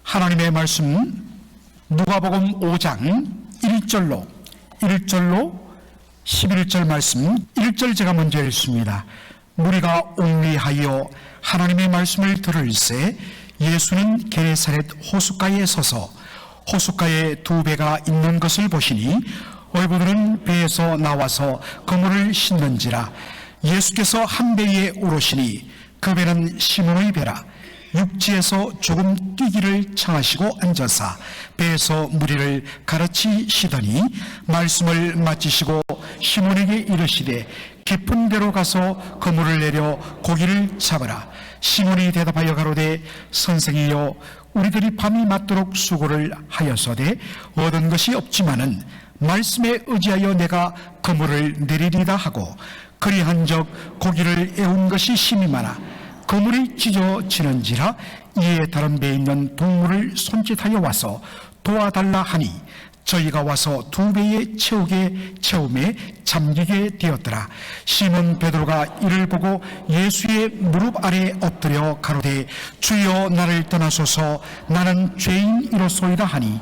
하나님의 말씀 누가복음 5장 1절로 11절 말씀. 1절 제가 먼저 읽습니다. 무리가 옹리하여 하나님의 말씀을 들을새 예수는 게네사렛 호숫가에 서서 호숫가에 두 배가 있는 것을 보시니 어부들은 배에서 나와서 그물을 싣는지라. 예수께서 한 배에 오르시니 그 배는 시몬의 배라. 육지에서 조금 뛰기를 청하시고 앉아서 배에서 무리를 가르치시더니 말씀을 마치시고 시몬에게 이르시되 깊은 데로 가서 그물을 내려 고기를 잡으라. 시몬이 대답하여 가로되 선생이여 우리들이 밤이 맞도록 수고를 하였으되 얻은 것이 없지만은 말씀에 의지하여 내가 그물을 내리리다 하고 그리한적 고기를 애운 것이 심히 많아 그물이 찢어지는지라. 이에 다른 배에 있는 동물을 손짓하여 와서 도와달라 하니 저희가 와서 두 배에 채움에 잠기게 되었더라. 시몬 베드로가 이를 보고 예수의 무릎 아래 엎드려 가로되 주여 나를 떠나소서 나는 죄인이로소이다 하니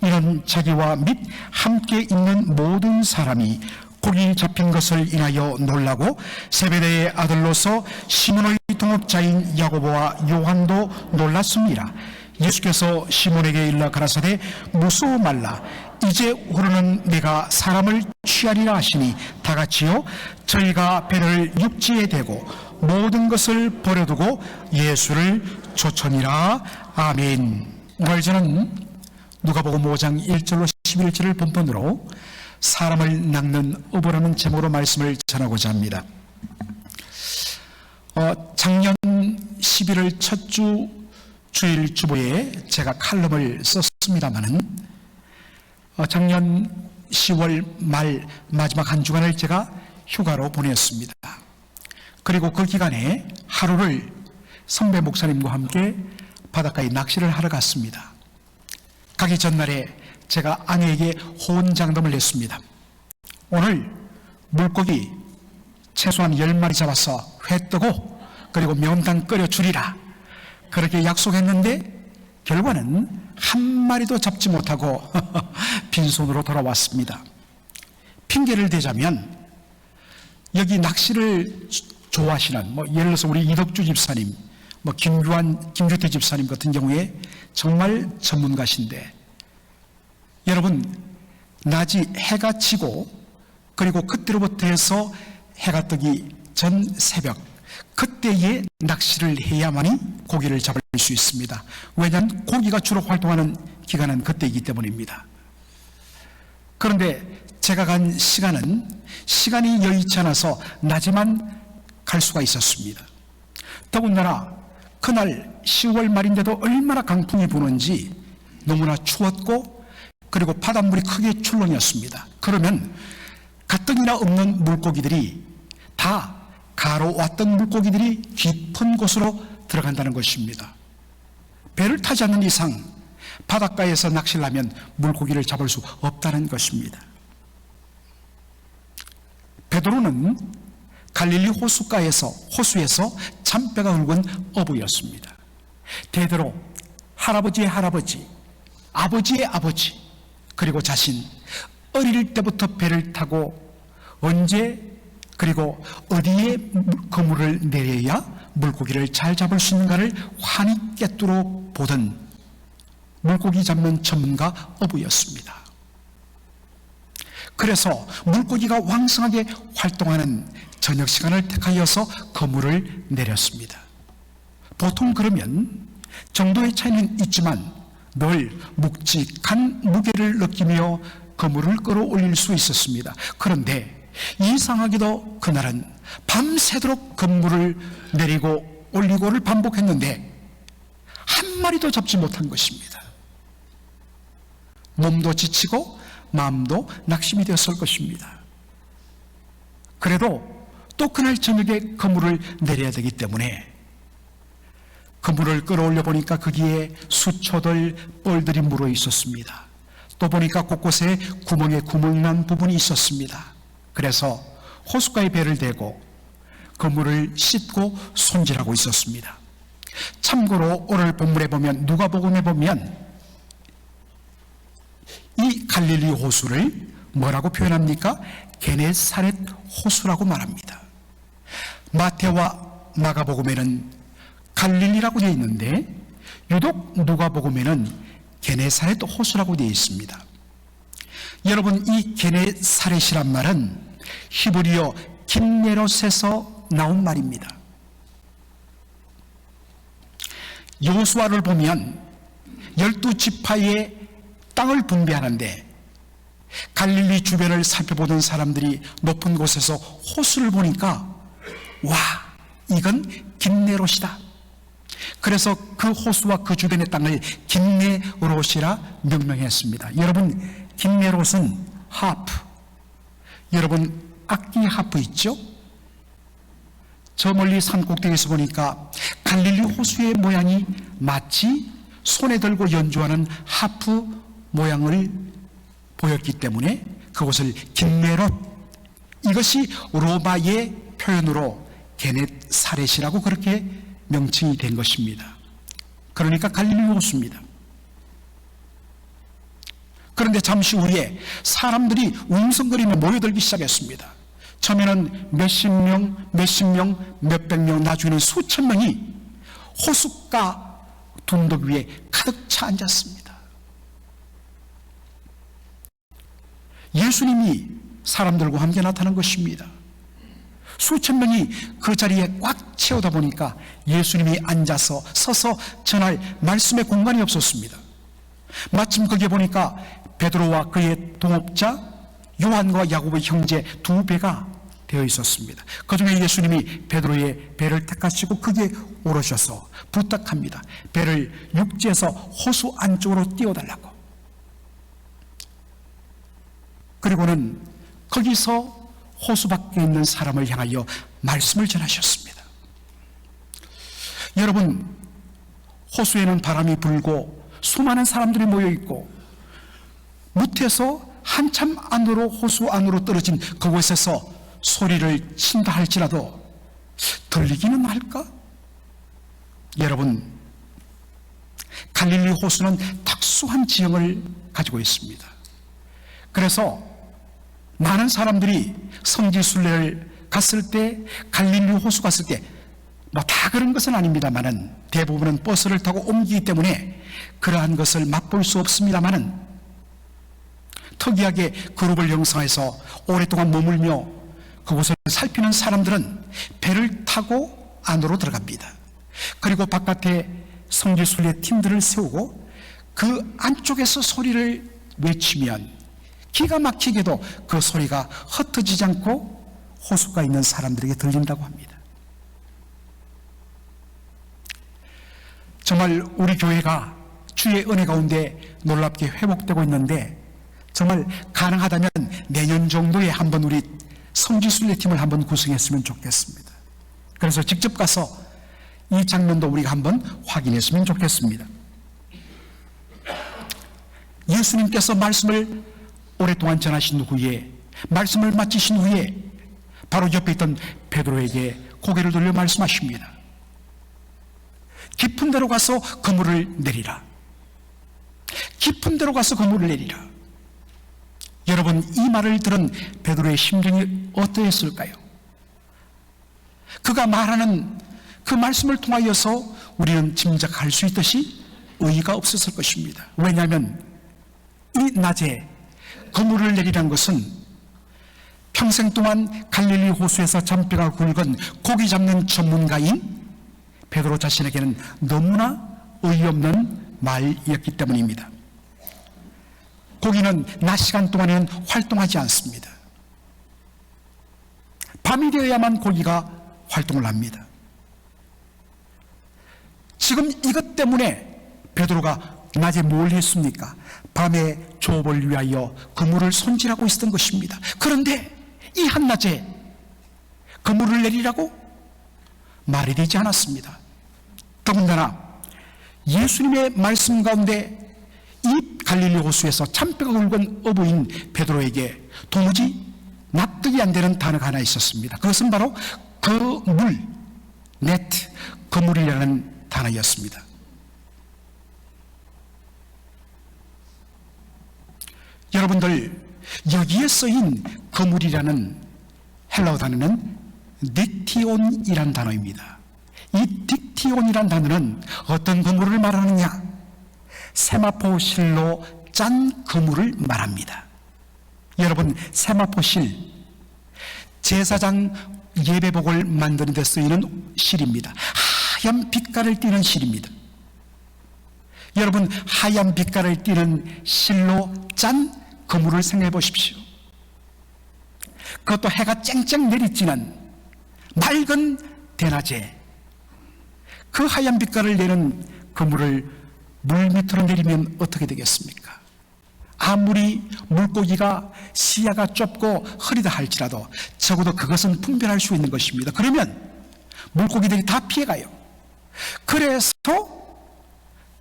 이는 자기와 및 함께 있는 모든 사람이 고기 잡힌 것을 인하여 놀라고 세베대의 아들로서 시몬의 동업자인 야고보와 요한도 놀랐습니다. 예수께서 시몬에게 일러 가라사대 무서워 말라. 이제 후로는 내가 사람을 취하리라 하시니 다같이요 저희가 배를 육지에 대고 모든 것을 버려두고 예수를 쫓으니라. 아멘. 오늘 저는 누가복음 5장 1절로 11절을 본문으로 사람을 낚는 어부라는 제목으로 말씀을 전하고자 합니다. 작년 11월 첫 주 주일 주보에 제가 칼럼을 썼습니다마는 작년 10월 말 마지막 한 주간을 제가 휴가로 보냈습니다. 그리고 그 기간에 하루를 선배 목사님과 함께 바닷가에 낚시를 하러 갔습니다. 가기 전날에 제가 아내에게 호언장담을 했습니다. 오늘 물고기 최소한 10마리 잡아서 회 뜨고 그리고 명탕 끓여 주리라. 그렇게 약속했는데 결과는 한 마리도 잡지 못하고 빈손으로 돌아왔습니다. 핑계를 대자면 여기 낚시를 좋아하시는 예를 들어서 우리 이덕주 집사님, 김규태 집사님 같은 경우에 정말 전문가신데 여러분 낮이 해가 지고 그리고 그때로부터 해서 해가 뜨기 전 새벽 그때에 낚시를 해야만이 고기를 잡을 수 있습니다. 왜냐하면 고기가 주로 활동하는 기간은 그때이기 때문입니다. 그런데 제가 간 시간이 여의치 않아서 낮에만 갈 수가 있었습니다. 더군다나 그날 10월 말인데도 얼마나 강풍이 부는지 너무나 추웠고 그리고 바닷물이 크게 출렁였습니다. 그러면 가뜩이나 없는 물고기들이 다 가로 왔던 물고기들이 깊은 곳으로 들어간다는 것입니다. 배를 타지 않는 이상 바닷가에서 낚시를 하면 물고기를 잡을 수 없다는 것입니다. 베드로는 갈릴리 호수에서 잔뼈가 굵은 어부였습니다. 대대로 할아버지의 할아버지, 아버지의 아버지, 그리고 자신 어릴 때부터 배를 타고 언제 그리고 어디에 그물을 내려야 물고기를 잘 잡을 수 있는가를 환히 꿰뚫어 보던 물고기 잡는 전문가 어부였습니다. 그래서 물고기가 왕성하게 활동하는 저녁 시간을 택하여서 그물을 내렸습니다. 보통 그러면 정도의 차이는 있지만 늘 묵직한 무게를 느끼며 그물을 끌어올릴 수 있었습니다. 그런데 이상하게도 그날은 밤새도록 그물을 내리고 올리고를 반복했는데 한 마리도 잡지 못한 것입니다. 몸도 지치고 마음도 낙심이 되었을 것입니다. 그래도 또 그날 저녁에 그물을 내려야 되기 때문에 그물을 끌어올려 보니까 거기에 수초들 뻘들이 물어 있었습니다. 또 보니까 곳곳에 구멍이 난 부분이 있었습니다. 그래서 호숫가에 배를 대고 그물을 씻고 손질하고 있었습니다. 참고로 오늘 본문에 보면, 누가복음에 보면 이 갈릴리 호수를 뭐라고 표현합니까? 게네사렛 호수라고 말합니다. 마태와 마가복음에는 갈릴리라고 되어 있는데 유독 누가복음에는 게네사렛 호수라고 되어 있습니다. 여러분, 이 게네사렛이란 말은 히브리어 긴네롯에서 나온 말입니다. 여호수아를 보면 12지파의 땅을 분배하는데 갈릴리 주변을 살펴보던 사람들이 높은 곳에서 호수를 보니까 와, 이건 긴네롯이다. 그래서 그 호수와 그 주변의 땅을 긴네롯이라 명명했습니다. 여러분, 긴네롯은 하프, 여러분 악기 하프 있죠? 저 멀리 산 꼭대기에서 보니까 갈릴리 호수의 모양이 마치 손에 들고 연주하는 하프 모양을 보였기 때문에 그곳을 긴네롯, 이것이 로마의 표현으로 게네사렛이라고 그렇게 명칭이 된 것입니다. 그러니까 갈릴리 호수입니다. 그런데 잠시 후에 사람들이 웅성거리며 모여들기 시작했습니다. 처음에는 몇십 명, 몇백 명, 나중에는 수천 명이 호숫가 둔덕 위에 가득 차 앉았습니다. 예수님이 사람들과 함께 나타난 것입니다. 수천 명이 그 자리에 꽉 채우다 보니까 예수님이 앉아서 서서 전할 말씀의 공간이 없었습니다. 마침 거기에 보니까 베드로와 그의 동업자 요한과 야고보의 형제 두 배가 되어 있었습니다. 그 중에 예수님이 베드로의 배를 택하시고 거기에 오르셔서 부탁합니다. 배를 육지에서 호수 안쪽으로 띄워달라고. 그리고는 거기서 호수 밖에 있는 사람을 향하여 말씀을 전하셨습니다. 여러분, 호수에는 바람이 불고 수많은 사람들이 모여 있고 무태에서 한참 안으로, 호수 안으로 떨어진 그곳에서 소리를 친다 할지라도 들리기는 할까? 여러분, 갈릴리 호수는 특수한 지형을 가지고 있습니다. 그래서 많은 사람들이 성지순례를 갔을 때, 갈릴리 호수 갔을 때, 뭐 다 그런 것은 아닙니다만은 대부분은 버스를 타고 옮기기 때문에 그러한 것을 맛볼 수 없습니다만은 특이하게 그룹을 형성해서 오랫동안 머물며 그곳을 살피는 사람들은 배를 타고 안으로 들어갑니다. 그리고 바깥에 성지순례 팀들을 세우고 그 안쪽에서 소리를 외치면 기가 막히게도 그 소리가 흩어지지 않고 호수가 있는 사람들에게 들린다고 합니다. 정말 우리 교회가 주의 은혜 가운데 놀랍게 회복되고 있는데, 정말 가능하다면 내년 정도에 한번 우리 성지순례팀을 한번 구성했으면 좋겠습니다. 그래서 직접 가서 이 장면도 우리가 한번 확인했으면 좋겠습니다. 예수님께서 말씀을 오랫동안 전하신 후에, 말씀을 마치신 후에 바로 옆에 있던 베드로에게 고개를 돌려 말씀하십니다. 깊은 데로 가서 그물을 내리라. 깊은 데로 가서 그물을 내리라. 여러분, 이 말을 들은 베드로의 심정이 어떠했을까요? 그가 말하는 그 말씀을 통하여서 우리는 짐작할 수 있듯이 의의가 없었을 것입니다. 왜냐하면 이 낮에 그물을 내리란 것은 평생 동안 갈릴리 호수에서 잔뼈가 굵은 고기 잡는 전문가인 베드로 자신에게는 너무나 어이없는 말이었기 때문입니다. 고기는 낮 시간 동안에는 활동하지 않습니다. 밤이 되어야만 고기가 활동을 합니다. 지금 이것 때문에 베드로가 낮에 뭘 했습니까? 밤에 조업을 위하여 그물을 손질하고 있었던 것입니다. 그런데 이 한낮에 그물을 내리라고 말이 되지 않았습니다. 더군다나 예수님의 말씀 가운데 이 갈릴리 호수에서 잔뼈가 굵은 어부인 베드로에게 도무지 납득이 안 되는 단어가 하나 있었습니다. 그것은 바로 그물, 네트, 그물이라는 하나였습니다. 여러분들, 여기에 쓰인 그물이라는 헬라어 단어는 딕티온이란 단어입니다. 이 딕티온이란 단어는 어떤 그물을 말하느냐? 세마포실로 짠 그물을 말합니다. 여러분, 세마포실, 제사장 예배복을 만드는 데 쓰이는 실입니다. 하얀 빛깔을 띠는 실입니다. 여러분, 하얀 빛깔을 띠는 실로 짠 그물을 생각해 보십시오. 그것도 해가 쨍쨍 내리쬐는 맑은 대낮에 그 하얀 빛깔을 내는 그물을 물 밑으로 내리면 어떻게 되겠습니까? 아무리 물고기가 시야가 좁고 흐리다 할지라도 적어도 그것은 분별할 수 있는 것입니다. 그러면 물고기들이 다 피해가요. 그래서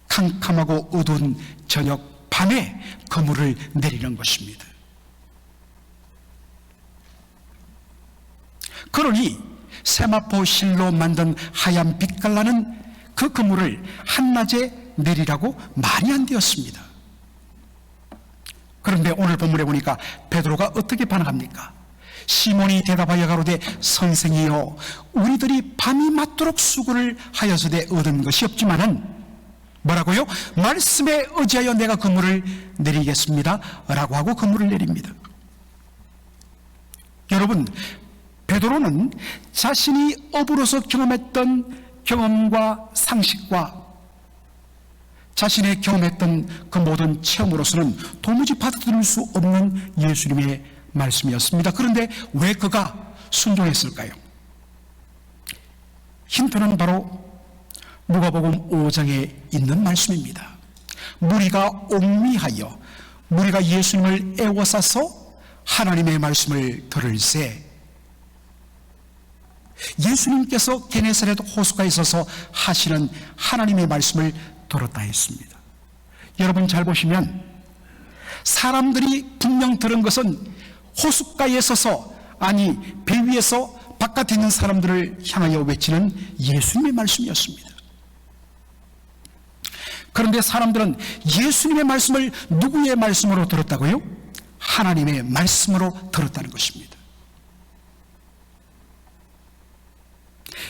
캄캄하고 어두운 저녁 밤에 그물을 내리는 것입니다. 그러니 세마포 실로 만든 하얀 빛깔 나는 그 그물을 한낮에 내리라고 말이 안 되었습니다. 그런데 오늘 본문에 보니까 베드로가 어떻게 반응합니까? 시몬이 대답하여 가로되 선생이여 우리들이 밤이 맞도록 수고를 하여서되 얻은 것이 없지만은 뭐라고요? 말씀에 의지하여 내가 그물을 내리겠습니다 라고 하고 그물을 내립니다. 여러분, 베드로는 자신이 업으로서 경험했던 경험과 상식과 자신의 경험했던 그 모든 체험으로서는 도무지 받아들일 수 없는 예수님의 말씀이었습니다. 그런데 왜 그가 순종했을까요? 힌트는 바로 누가복음 5장에 있는 말씀입니다. 무리가 옹미하여 무리가 예수님을 애워싸서 하나님의 말씀을 들을새 예수님께서 게네사렛 호숫가에 있어서 하시는 하나님의 말씀을 들었다 했습니다. 여러분 잘 보시면 사람들이 분명 들은 것은 호숫가에 서서 아니 배 위에서 바깥에 있는 사람들을 향하여 외치는 예수님의 말씀이었습니다. 그런데 사람들은 예수님의 말씀을 누구의 말씀으로 들었다고요? 하나님의 말씀으로 들었다는 것입니다.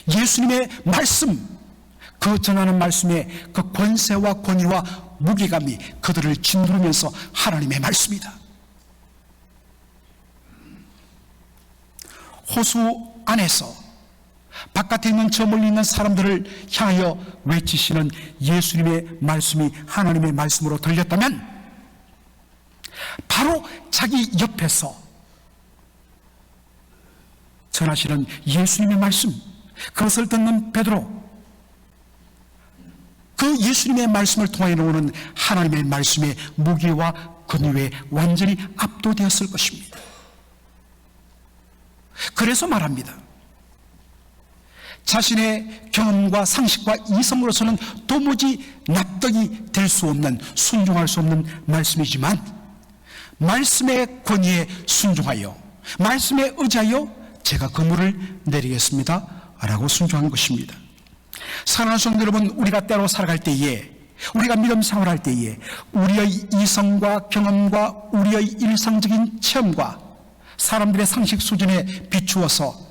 예수님의 말씀, 그 전하는 말씀의 그 권세와 권위와 무게감이 그들을 짓누르면서 하나님의 말씀이다. 호수 안에서 바깥에 있는 저 멀리 있는 사람들을 향하여 외치시는 예수님의 말씀이 하나님의 말씀으로 들렸다면 바로 자기 옆에서 전하시는 예수님의 말씀, 그것을 듣는 베드로, 그 예수님의 말씀을 통해 나오는 하나님의 말씀의 무게와 권위에 완전히 압도되었을 것입니다. 그래서 말합니다. 자신의 경험과 상식과 이성으로서는 도무지 납득이 될 수 없는, 순종할 수 없는 말씀이지만 말씀의 권위에 순종하여 말씀에 의지하여 제가 그물을 내리겠습니다 라고 순종한 것입니다. 사랑하는 성도 여러분, 우리가 때로 살아갈 때에, 우리가 믿음 생활할 때에 우리의 이성과 경험과 우리의 일상적인 체험과 사람들의 상식 수준에 비추어서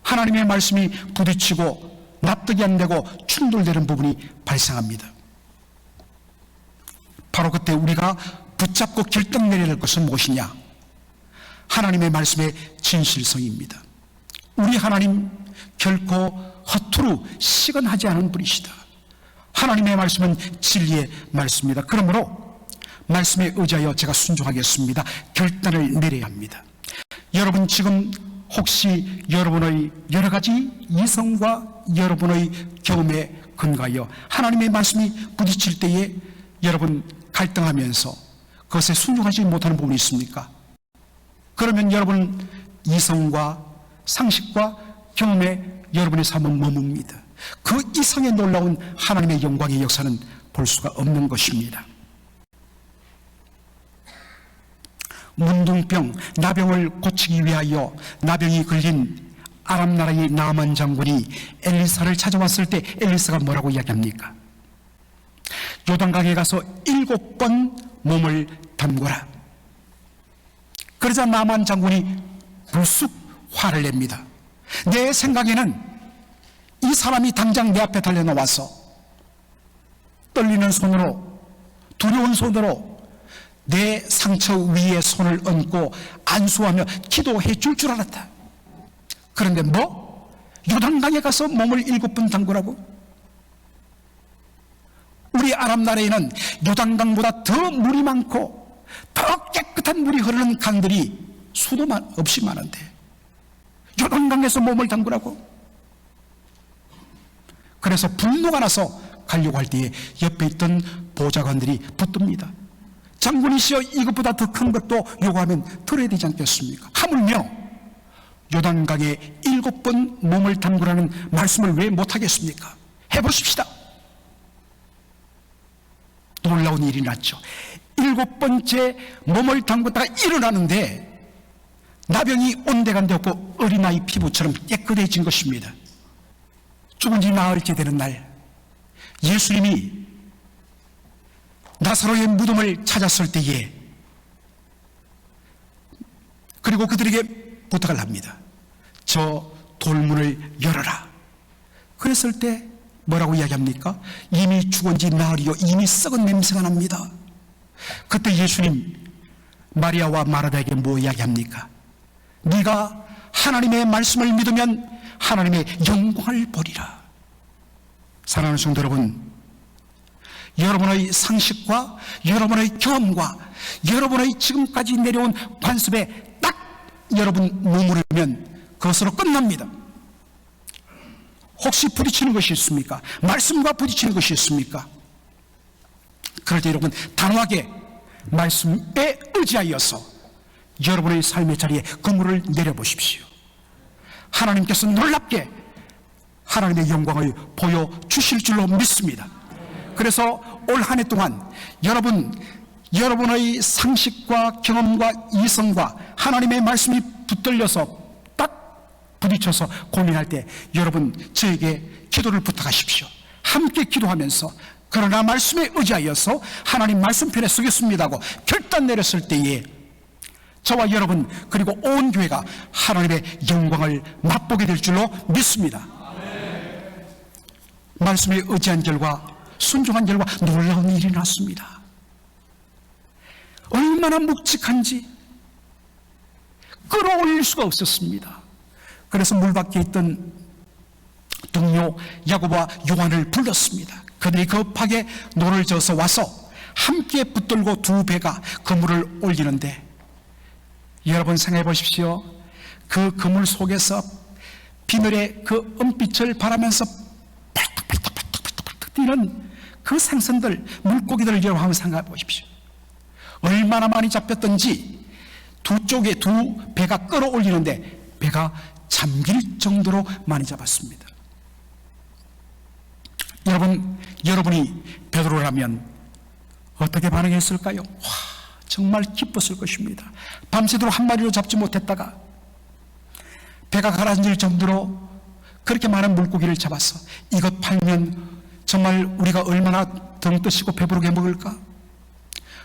하나님의 말씀이 부딪히고 납득이 안 되고 충돌되는 부분이 발생합니다. 바로 그때 우리가 붙잡고 결정 내려야 할 것은 무엇이냐? 하나님의 말씀의 진실성입니다. 우리 하나님 결코 허투루 시건하지 않은 분이시다. 하나님의 말씀은 진리의 말씀입니다. 그러므로 말씀에 의지하여 제가 순종하겠습니다. 결단을 내려야 합니다. 여러분 지금 혹시 여러분의 여러 가지 이성과 여러분의 경험에 근거하여 하나님의 말씀이 부딪힐 때에 여러분 갈등하면서 그것에 순종하지 못하는 부분이 있습니까? 그러면 여러분 이성과 상식과 경험에 여러분의 삶은 머뭅니다. 그 이상의 놀라운 하나님의 영광의 역사는 볼 수가 없는 것입니다. 문둥병, 나병을 고치기 위하여 나병이 걸린 아람 나라의 나만 장군이 엘리사를 찾아왔을 때 엘리사가 뭐라고 이야기합니까? 요단강에 가서 7번 몸을 담그라. 그러자 나만 장군이 불쑥 화를 냅니다. 내 생각에는 이 사람이 당장 내 앞에 달려나와서 떨리는 손으로, 두려운 손으로 내 상처 위에 손을 얹고 안수하며 기도해 줄 알았다. 그런데 요단강에 가서 몸을 7번 담그라고? 우리 아람 나라에는 요단강보다 더 물이 많고 더 깨끗한 물이 흐르는 강들이 수도 없이 많은데 요단강에서 몸을 담그라고? 그래서 분노가 나서 가려고 할 때에 옆에 있던 보좌관들이 붙듭니다. 장군이시여, 이것보다 더 큰 것도 요구하면 들어야 되지 않겠습니까? 하물며 요단강에 7번 몸을 담그라는 말씀을 왜 못하겠습니까? 해보십시다. 놀라운 일이 났죠. 7번째 몸을 담궜다가 일어나는데 나병이 온데간데 없고 어린아이 피부처럼 깨끗해진 것입니다. 죽은 지 나흘째 되는 날, 예수님이 나사로의 무덤을 찾았을 때에, 그리고 그들에게 부탁을 합니다. 저 돌문을 열어라. 그랬을 때 뭐라고 이야기합니까? 이미 죽은 지 나흘이요, 이미 썩은 냄새가 납니다. 그때 예수님 마리아와 마르다에게 뭐 이야기합니까? 네가 하나님의 말씀을 믿으면 하나님의 영광을 보리라. 사랑하는 성도 여러분, 여러분의 상식과 여러분의 경험과 여러분의 지금까지 내려온 관습에 딱 여러분 머무르면 그것으로 끝납니다. 혹시 부딪히는 것이 있습니까? 말씀과 부딪히는 것이 있습니까? 그럴 때 여러분 단호하게 말씀에 의지하여서 여러분의 삶의 자리에 그물을 내려보십시오. 하나님께서 놀랍게 하나님의 영광을 보여주실 줄로 믿습니다. 그래서 올 한 해 동안 여러분의 상식과 경험과 이성과 하나님의 말씀이 붙들려서 딱 부딪혀서 고민할 때 여러분 저에게 기도를 부탁하십시오. 함께 기도하면서 그러나 말씀에 의지하여서 하나님 말씀편에 서겠습니다 하고 결단 내렸을 때에 저와 여러분 그리고 온 교회가 하나님의 영광을 맛보게 될 줄로 믿습니다. 말씀에 의지한 결과, 순종한 결과 놀라운 일이 났습니다. 얼마나 묵직한지 끌어올릴 수가 없었습니다. 그래서 물 밖에 있던 동료 야고보와 요한을 불렀습니다. 그들이 급하게 노를 저어서 와서 함께 붙들고 두 배가 그물을 올리는데, 여러분 생각해 보십시오. 그 그물 속에서 비늘의 그 은빛을 바라면서 팔딱팔딱 뛰는 그 생선들, 물고기들을 여러분 한번 생각해 보십시오. 얼마나 많이 잡혔던지 두 쪽에 두 배가 끌어올리는데 배가 잠길 정도로 많이 잡았습니다. 여러분이 베드로라면 어떻게 반응했을까요? 와, 정말 기뻤을 것입니다. 밤새도록 한 마리로 잡지 못했다가 배가 가라앉을 정도로 그렇게 많은 물고기를 잡았어. 이것 팔면 정말 우리가 얼마나 등 뜨시고 배부르게 먹을까?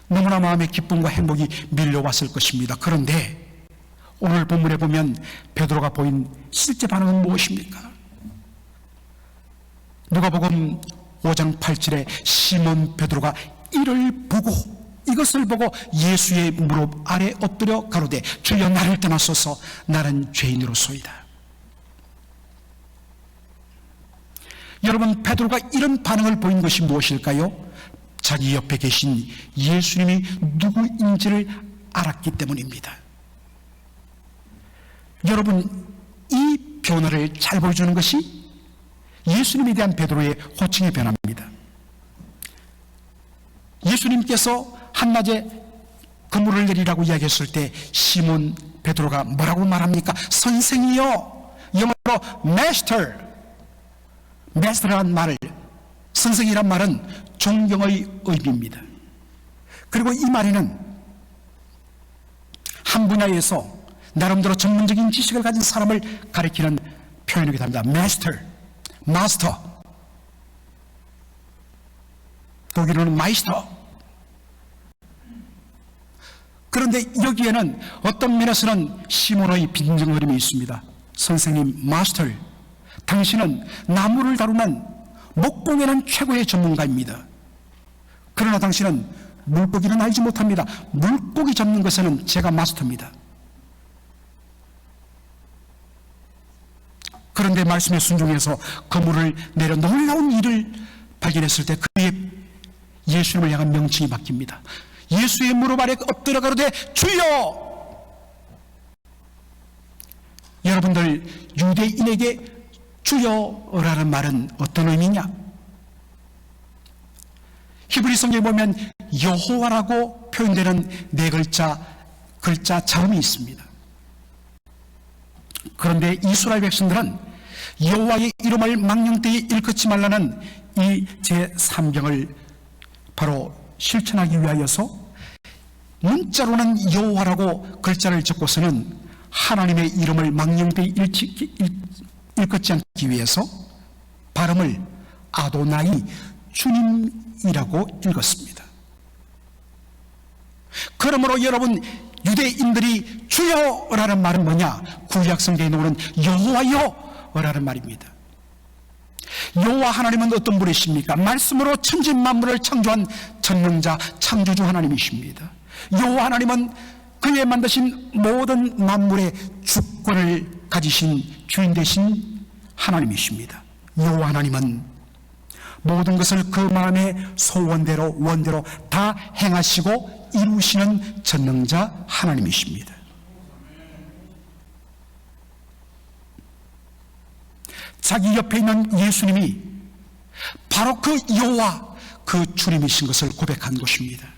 너무나 마음의 기쁨과 행복이 밀려왔을 것입니다. 그런데 오늘 본문에 보면 베드로가 보인 실제 반응은 무엇입니까? 누가복음 5장 8절에 시몬 베드로가 이것을 보고 예수의 무릎 아래 엎드려 가로되 주여 나를 떠나소서 나는 죄인으로소이다. 여러분, 베드로가 이런 반응을 보인 것이 무엇일까요? 자기 옆에 계신 예수님이 누구인지를 알았기 때문입니다. 여러분, 이 변화를 잘 보여주는 것이 예수님에 대한 베드로의 호칭의 변화입니다. 예수님께서 한낮에 그물을 내리라고 이야기했을 때 시몬 베드로가 뭐라고 말합니까? 선생이요. 영어로 마스터라는 말을, 선생이란 말은 존경의 의미입니다. 그리고 이 말에는 한 분야에서 나름대로 전문적인 지식을 가진 사람을 가리키는 표현이기도 합니다. 마스터. 독일어는 마이스터. 그런데 여기에는 어떤 면에서는 시몬의 빈정거림이 있습니다. 선생님, 마스터, 당신은 나무를 다루는 목공에는 최고의 전문가입니다. 그러나 당신은 물고기는 알지 못합니다. 물고기 잡는 것에는 제가 마스터입니다. 그런데 말씀에 순종해서 그물을 내려 놀라운 일을 발견했을 때 그의 예수님을 향한 명칭이 바뀝니다. 예수의 무릎 아래 엎드려 가로되 주여! 여러분들, 유대인에게 주여라는 말은 어떤 의미냐? 히브리 성경에 보면 여호와라고 표현되는 네 글자 자음이 있습니다. 그런데 이스라엘 백성들은 여호와의 이름을 망령되이 일컫지 말라는 이 제3경을 바로 실천하기 위하여서 문자로는 여호와라고 글자를 적고서는 하나님의 이름을 망령되이 일컫지 않기 위해서 발음을 아도나이, 주님이라고 읽었습니다. 그러므로 여러분, 유대인들이 주여라는 말은 뭐냐? 구약 성경에 나오는 여호와여라는 말입니다. 여호와 하나님은 어떤 분이십니까? 말씀으로 천지 만물을 창조한 전능자, 창조주 하나님이십니다. 여호와 하나님은 그의 만드신 모든 만물의 주권을 가지신 주인 되신 하나님이십니다. 여호와 하나님은 모든 것을 그 마음의 소원대로 원대로 다 행하시고 이루시는 전능자 하나님이십니다. 자기 옆에 있는 예수님이 바로 그 여호와, 그 주님이신 것을 고백한 것입니다.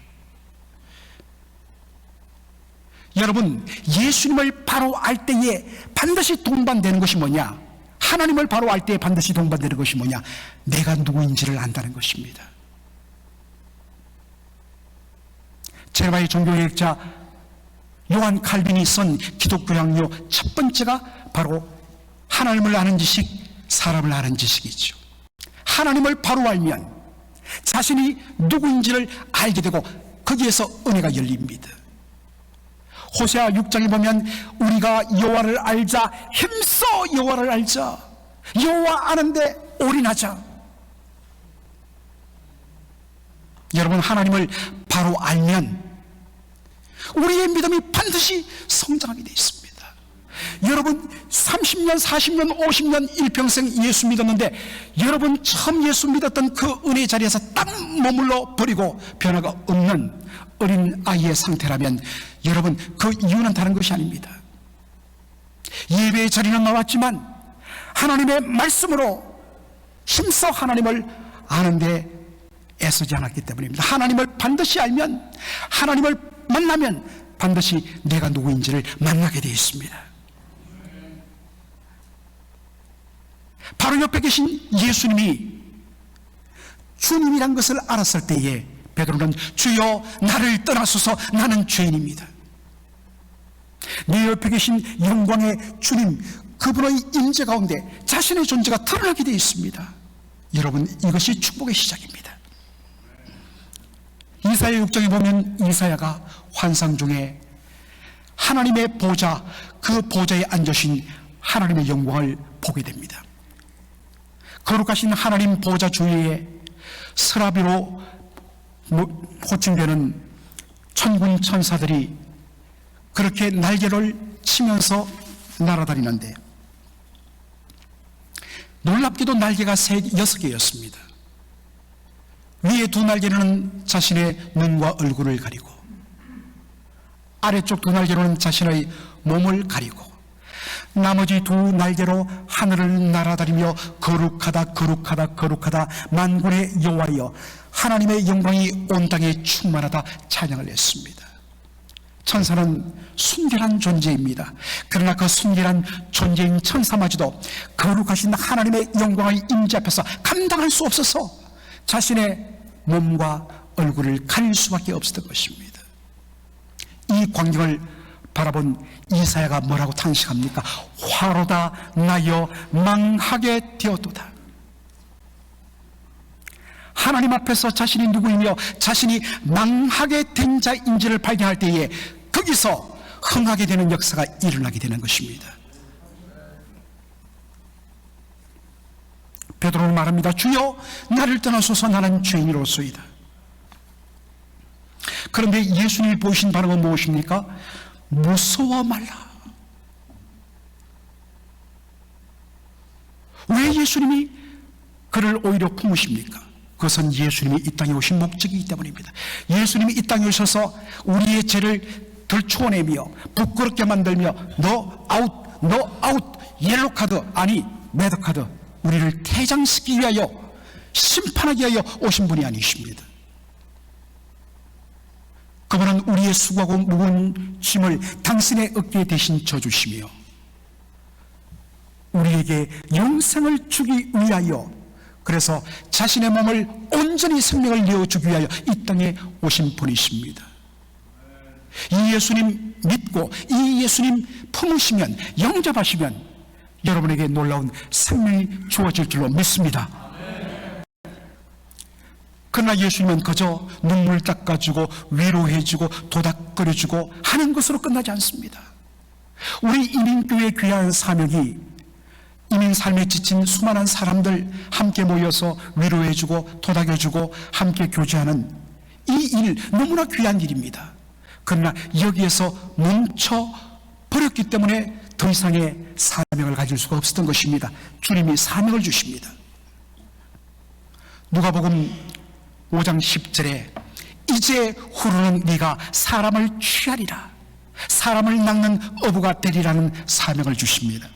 여러분, 예수님을 바로 알 때에 반드시 동반되는 것이 뭐냐? 하나님을 바로 알 때에 반드시 동반되는 것이 뭐냐? 내가 누구인지를 안다는 것입니다. 제바의 종교개혁자 요한 칼빈이 쓴 기독교 양료 첫 번째가 바로 하나님을 아는 지식, 사람을 아는 지식이죠. 하나님을 바로 알면 자신이 누구인지를 알게 되고 거기에서 은혜가 열립니다. 호세아 6장에 보면 우리가 여호와를 알자, 힘써 여호와를 알자, 여호와 아는데 올인하자. 여러분, 하나님을 바로 알면 우리의 믿음이 반드시 성장하게 되어 있습니다. 여러분, 30년, 40년, 50년 일평생 예수 믿었는데 여러분 처음 예수 믿었던 그 은혜의 자리에서 딱 머물러 버리고 변화가 없는 어린 아이의 상태라면 여러분, 그 이유는 다른 것이 아닙니다. 예배의 자리는 나왔지만 하나님의 말씀으로 힘써 하나님을 아는데 애쓰지 않았기 때문입니다. 하나님을 반드시 알면, 하나님을 만나면 반드시 내가 누구인지를 만나게 되어 있습니다. 바로 옆에 계신 예수님이 주님이란 것을 알았을 때에 베드로는 주여 나를 떠나소서, 나는 죄인입니다. 내 옆에 계신 영광의 주님, 그분의 임재 가운데 자신의 존재가 드러나게 되어 있습니다. 여러분, 이것이 축복의 시작입니다. 이사야 6장에 보면 이사야가 환상 중에 하나님의 보좌, 그 보좌에 앉으신 하나님의 영광을 보게 됩니다. 거룩하신 하나님 보좌 주위에 스라비로 호칭되는 천군 천사들이 그렇게 날개를 치면서 날아다니는데 놀랍게도 날개가 6개였습니다. 위에 두 날개는 자신의 눈과 얼굴을 가리고 아래쪽 두 날개로는 자신의 몸을 가리고 나머지 두 날개로 하늘을 날아다니며 거룩하다 거룩하다 거룩하다 만군의 여호와여, 하나님의 영광이 온 땅에 충만하다 찬양을 했습니다. 천사는 순결한 존재입니다. 그러나 그 순결한 존재인 천사마저도 거룩하신 하나님의 영광의 임재 앞에서 감당할 수 없어서 자신의 몸과 얼굴을 가릴 수밖에 없었던 것입니다. 이 광경을 바라본 이사야가 뭐라고 탄식합니까? 화로다 나여 망하게 되었도다. 하나님 앞에서 자신이 누구이며 자신이 망하게 된 자인지를 발견할 때에 거기서 흥하게 되는 역사가 일어나게 되는 것입니다. 베드로는 말합니다. 주여 나를 떠나소서 나는 죄인이로소이다. 그런데 예수님이 보이신 반응은 무엇입니까? 무서워 말라. 왜 예수님이 그를 오히려 품으십니까? 그것은 예수님이 이 땅에 오신 목적이기 때문입니다. 예수님이 이 땅에 오셔서 우리의 죄를 덜추어내며 부끄럽게 만들며 너 아웃 옐로 카드 아니 레드 카드 우리를 퇴장시키기 위하여 심판하기 위하여 오신 분이 아니십니다. 그분은 우리의 수고하고 무거운 짐을 당신의 어깨에 대신 져주시며 우리에게 영생을 주기 위하여 그래서 자신의 몸을 온전히 생명을 내어주기 위하여 이 땅에 오신 분이십니다. 이 예수님 믿고 이 예수님 품으시면 영접하시면 여러분에게 놀라운 생명이 주어질 줄로 믿습니다. 그러나 예수님은 그저 눈물 닦아주고 위로해주고 도닥거려주고 하는 것으로 끝나지 않습니다. 우리 이민교회의 귀한 사명이 이민 삶에 지친 수많은 사람들 함께 모여서 위로해주고 도닥여주고 함께 교제하는 이 일 너무나 귀한 일입니다. 그러나 여기에서 멈춰버렸기 때문에 더 이상의 사명을 가질 수가 없었던 것입니다. 주님이 사명을 주십니다. 누가복음 5장 10절에 이제 후로는 네가 사람을 취하리라 사람을 낚는 어부가 되리라는 사명을 주십니다.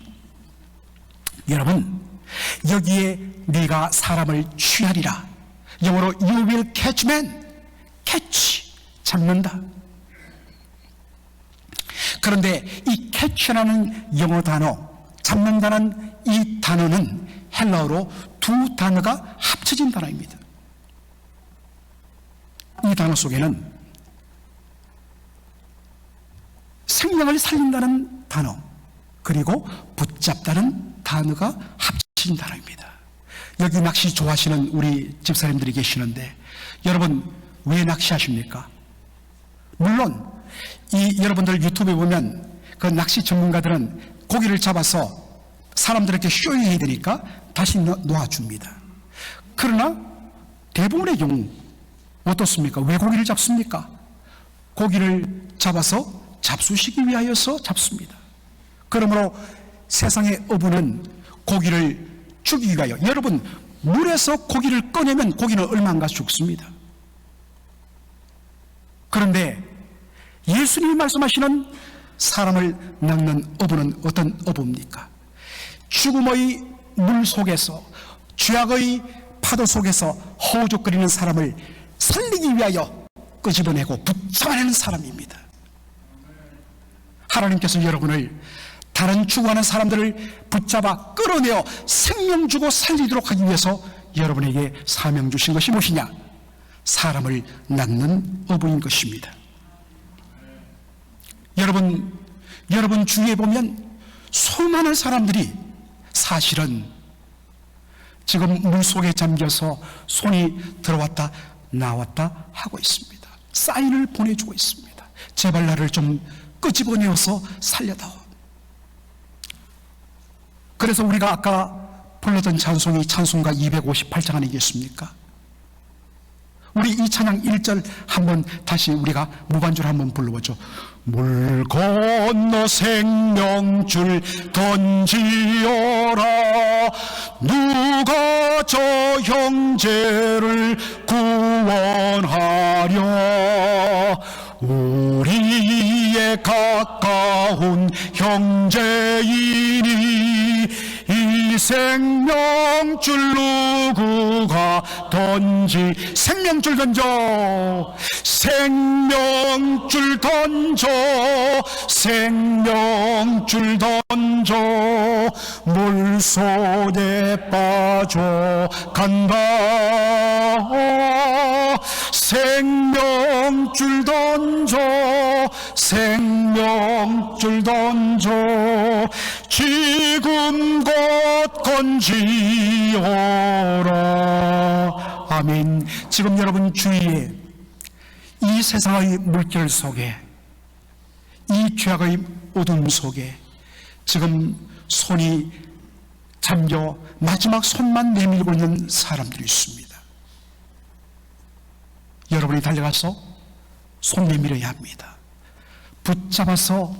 여러분 여기에 네가 사람을 취하리라 영어로 You will catch men catch 잡는다. 그런데 이 catch라는 영어 단어 잡는다는 이 단어는 헬라어로 두 단어가 합쳐진 단어입니다. 이 단어 속에는 생명을 살린다는 단어 그리고 붙잡다는 단어가 합쳐진 단어입니다. 여기 낚시 좋아하시는 우리 집사님들이 계시는데 여러분 왜 낚시하십니까? 물론 이 여러분들 유튜브에 보면 그 낚시 전문가들은 고기를 잡아서 사람들에게 쇼잉해야 되니까 다시 놓아줍니다. 그러나 대부분의 경우 어떻습니까? 왜 고기를 잡습니까? 고기를 잡아서 잡수시기 위하여서 잡습니다. 그러므로 세상의 어부는 고기를 죽이기 위하여 여러분 물에서 고기를 꺼내면 고기는 얼마 안 가 죽습니다. 그런데 예수님이 말씀하시는 사람을 낚는 어부는 어떤 어부입니까? 죽음의 물 속에서 죄악의 파도 속에서 허우적거리는 사람을 살리기 위하여 끄집어내고 붙잡아내는 사람입니다. 하나님께서 여러분을 다른 죽어가는 사람들을 붙잡아 끌어내어 생명 주고 살리도록 하기 위해서 여러분에게 사명 주신 것이 무엇이냐? 사람을 낚는 어부인 것입니다. 여러분 주위에 보면 수많은 사람들이 사실은 지금 물속에 잠겨서 손이 들어왔다 나왔다 하고 있습니다. 사인을 보내주고 있습니다. 제발 나를 좀 끄집어내어서 살려다오. 그래서 우리가 아까 불렀던 찬송이 찬송가 258장 아니겠습니까? 우리 이 찬양 1절 한번 다시 우리가 무반주로 한번 불러보죠. 물 건너 생명줄 던지어라 누가 저 형제를 구원하려 우리의 가까운 형제이니 이 생명줄 누구가 생명줄 던져 생명줄 던져 생명줄 던져 물속에 빠져간다 생명줄 던져 생명줄 던져 지금 곧 건지어라. 아멘. 지금 여러분 주위에 이 세상의 물결 속에, 이 죄악의 어둠 속에 지금 손이 잠겨 마지막 손만 내밀고 있는 사람들이 있습니다. 여러분이 달려가서 손 내밀어야 합니다. 붙잡아서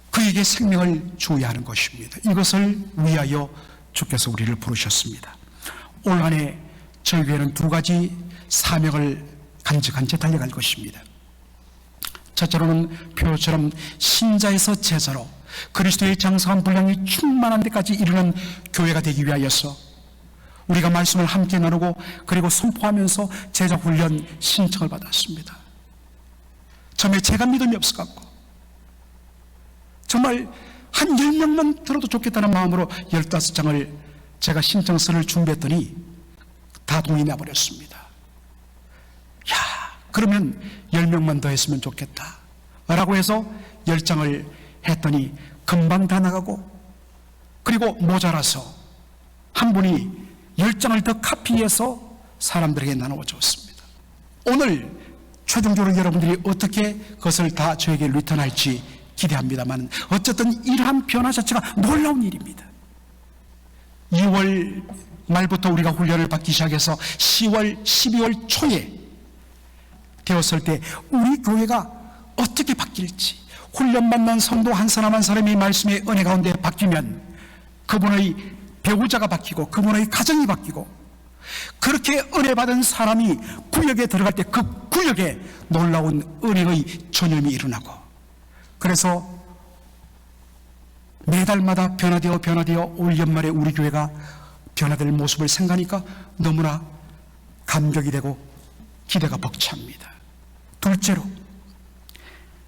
그에게 생명을 주어야 하는 것입니다. 이것을 위하여 주께서 우리를 부르셨습니다. 올 한 해 저희 교회는 두 가지 사명을 간직한 채 달려갈 것입니다. 첫째로는 표처럼 신자에서 제자로 그리스도의 장성한 분량이 충만한 데까지 이르는 교회가 되기 위하여서 우리가 말씀을 함께 나누고 그리고 선포하면서 제자 훈련 신청을 받았습니다. 처음에 제가 믿음이 없어갖고 정말 한 10명만 들어도 좋겠다는 마음으로 15장을 제가 신청서를 준비했더니 다 동의 나버렸습니다. 야, 그러면 10명만 더 했으면 좋겠다 라고 해서 10장을 했더니 금방 다 나가고, 그리고 모자라서 한 분이 10장을 더 카피해서 사람들에게 나누어 줬습니다. 오늘 최종적으로 여러분들이 어떻게 그것을 다 저에게 리턴할지 기대합니다만, 어쨌든 이러한 변화 자체가 놀라운 일입니다. 2월 말부터 우리가 훈련을 받기 시작해서 10월, 12월 초에 되었을 때 우리 교회가 어떻게 바뀔지, 훈련 받는 성도 한 사람 한 사람이 말씀의 은혜 가운데 바뀌면 그분의 배우자가 바뀌고 그분의 가정이 바뀌고, 그렇게 은혜 받은 사람이 구역에 들어갈 때 그 구역에 놀라운 은혜의 전염이 일어나고, 그래서 매달마다 변화되어 올 연말에 우리 교회가 변화될 모습을 생각하니까 너무나 감격이 되고 기대가 벅찹니다. 둘째로,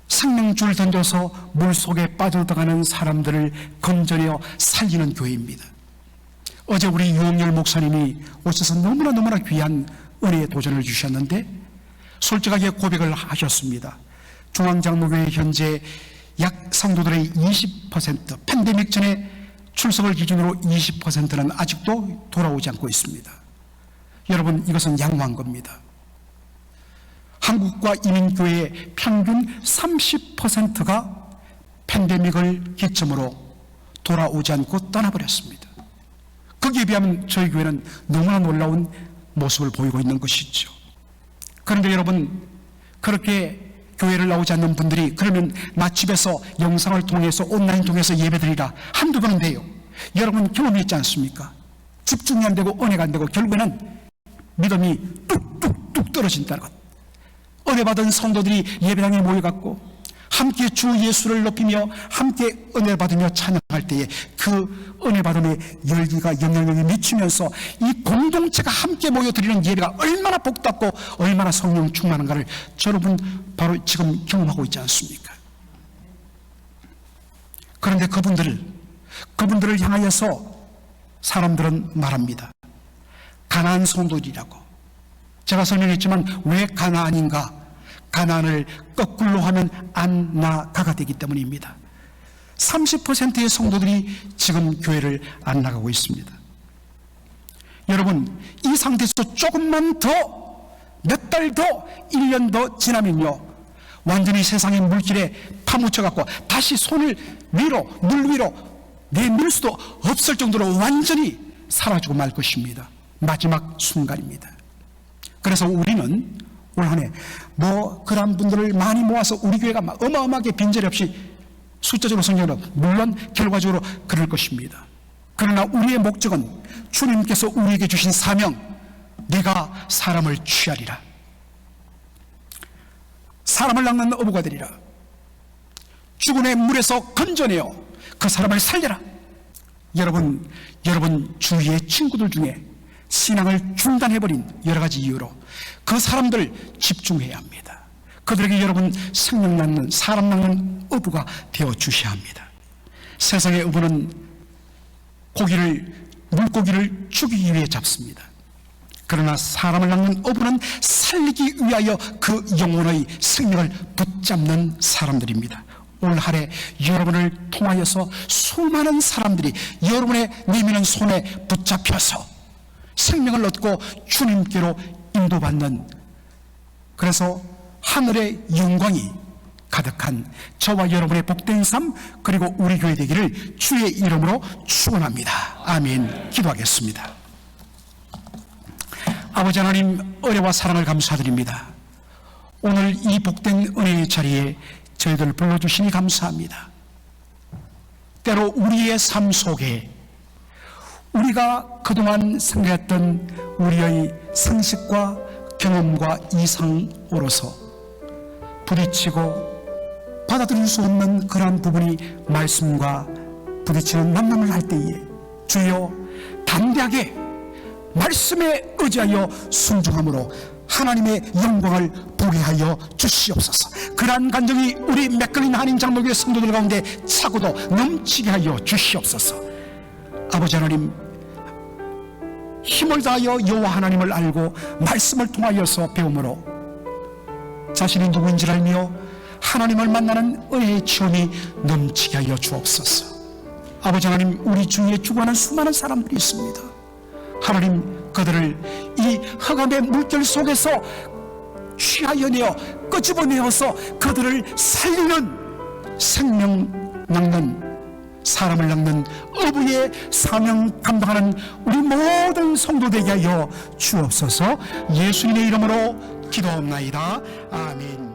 생명줄 던져서 물속에 빠져들어가는 사람들을 건져내어 살리는 교회입니다. 어제 우리 유홍열 목사님이 오셔서 너무나 귀한 은혜의 도전을 주셨는데 솔직하게 고백을 하셨습니다. 중앙장로교회 현재 약 성도들의 20%, 팬데믹 전에 출석을 기준으로 20%는 아직도 돌아오지 않고 있습니다. 여러분, 이것은 양호한 겁니다. 한국과 이민교회의 평균 30%가 팬데믹을 기점으로 돌아오지 않고 떠나버렸습니다. 거기에 비하면 저희 교회는 너무나 놀라운 모습을 보이고 있는 것이죠. 그런데 여러분, 그렇게 교회를 나오지 않는 분들이 그러면 나 집에서 영상을 통해서 온라인 통해서 예배드리라 한두 번은 돼요. 여러분 경험이 있지 않습니까? 집중이 안 되고 은혜가 안 되고 결국에는 믿음이 뚝뚝뚝 떨어진다는 것. 은혜 받은 성도들이 예배당에 모여갖고 함께 주 예수를 높이며 함께 은혜 받으며 찬양할 때에 그 은혜 받음의 열기가 영향력이 미치면서 이 공동체가 함께 모여 드리는 예배가 얼마나 복답고 얼마나 성령 충만한가를 여러분 바로 지금 경험하고 있지 않습니까? 그런데 그분들을 향하여서 사람들은 말합니다. 가나안 성도들이라고. 제가 설명했지만 왜 가나안인가? 가나안을 거꾸로 하면 안나가가 되기 때문입니다. 30%의 성도들이 지금 교회를 안 나가고 있습니다. 여러분, 이 상태에서 조금만 더 몇 달 더 1년 더 지나면요 완전히 세상의 물길에 파묻혀갖고 다시 손을 위로 물 위로 내밀 수도 없을 정도로 완전히 사라지고 말 것입니다. 마지막 순간입니다. 그래서 우리는 올 한 해 그런 분들을 많이 모아서 우리 교회가 막 어마어마하게 빈자리 없이 숫자적으로 성장하고 물론 결과적으로 그럴 것입니다. 그러나 우리의 목적은 주님께서 우리에게 주신 사명, 네가 사람을 취하리라, 사람을 낚는 어부가 되리라, 죽은의 물에서 건져내어 그 사람을 살려라. 여러분 주위의 친구들 중에 신앙을 중단해버린 여러 가지 이유로 그 사람들 집중해야 합니다. 그들에게 여러분 생명 낳는 사람 낳는 어부가 되어 주셔야 합니다. 세상의 어부는 물고기를 죽이기 위해 잡습니다. 그러나 사람을 낚는 어부는 살리기 위하여 그 영혼의 생명을 붙잡는 사람들입니다. 올 한해 여러분을 통하여서 수많은 사람들이 여러분의 내미는 손에 붙잡혀서 생명을 얻고 주님께로 인도받는, 그래서 하늘의 영광이 가득한 저와 여러분의 복된 삶, 그리고 우리 교회 되기를 주의 이름으로 축원합니다. 아멘. 기도하겠습니다. 아버지 하나님, 은혜와 사랑을 감사드립니다. 오늘 이 복된 은혜의 자리에 저희들 불러주시니 감사합니다. 때로 우리의 삶 속에 우리가 그동안 생각했던 우리의 상식과 경험과 이상으로서 부딪히고 받아들일 수 없는 그러한 부분이 말씀과 부딪히는 만남을 할 때에 주여 담대하게 말씀에 의지하여 순종함으로 하나님의 영광을 보게 하여 주시옵소서. 그러한 간증이 우리 맥걸린 한인 장로교회 성도들 가운데 차고도 넘치게 하여 주시옵소서. 아버지 하나님, 힘을 다하여 여호와 하나님을 알고 말씀을 통하여서 배움으로 자신이 누구인지를 알며 하나님을 만나는 은혜의 체험이 넘치게 하여 주옵소서. 아버지 하나님, 우리 주위에 죽어가는 수많은 사람들이 있습니다. 하나님, 그들을 이 흑암의 물결 속에서 취하여 내어 끄집어내어서 그들을 살리는, 생명 낚는, 사람을 낚는 어부의 사명 감당하는 우리 모든 성도 되게 하여 주옵소서. 예수님의 이름으로 기도합나이다. 아멘.